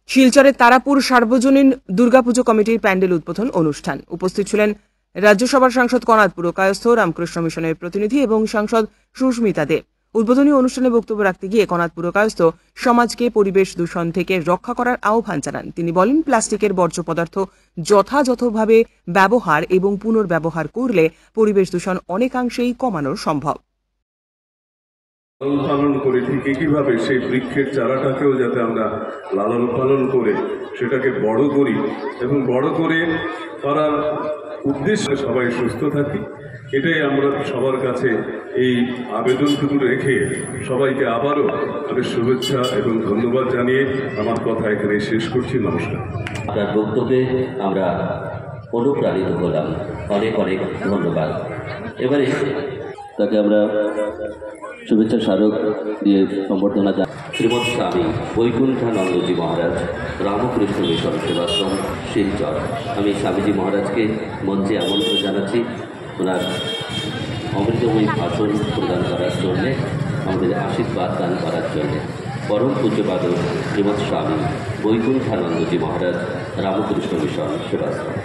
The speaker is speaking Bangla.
শিলচরের তারাপুর সার্বজনীন দুর্গাপুজো কমিটির প্যান্ডেল উদ্বোধন অনুষ্ঠান। উপস্থিত ছিলেন রাজ্যসভার সাংসদ কনাদ পুরকায়স্থ, রামকৃষ্ণ মিশনের প্রতিনিধি এবং সাংসদ সুস্মিতা দেব। উদ্বোধনী অনুষ্ঠানে বক্তব্য রাখতে গিয়ে কনাদ পুরকায়স্থ সমাজকে পরিবেশ দূষণ থেকে রক্ষা করার আহ্বান জানান। তিনি বলেন, প্লাস্টিকের বর্জ্য পদার্থ যথাযথভাবে ব্যবহার এবং পুনর্ব্যবহার করলে পরিবেশ দূষণ অনেকাংশেই কমানো সম্ভব। লালন পালন করে ঠিক একইভাবে সেই বৃক্ষের চারাটাকেও যাতে আমরা লালন পালন করে সেটাকে বড় করি এবং বড় করে করার উদ্দেশ্যে সবাই সুস্থ থাকি, এটাই আমরা সবার কাছে এই আবেদনটুকু রেখে সবাইকে আবারও আমি শুভেচ্ছা এবং ধন্যবাদ জানিয়ে আমার কথা এখানে শেষ করছি। নমস্কার। আপনার বক্তব্যে আমরা অনুপ্রাণিত হলাম, অনেক অনেক ধন্যবাদ। এবারে তাকে আমরা শুভেচ্ছা স্মারক দিয়ে সম্বর্ধনা জানাই। শ্রীমৎ স্বামী বৈকুণ্ঠানন্দজি মহারাজ, রামকৃষ্ণ মিশন সেবাশ্রম, শিলচর। আমি স্বামীজি মহারাজকে মঞ্চে আমন্ত্রণ জানাচ্ছি ওনার অমৃতময়ী ভাষণ প্রদান করার জন্যে, আমাদের আশীর্বাদ দান করার জন্যে। পরম পূজ্যপাদ শ্রীমৎ স্বামী বৈকুণ্ঠানন্দজি মহারাজ, রামকৃষ্ণ মিশন সেবাশ্রম।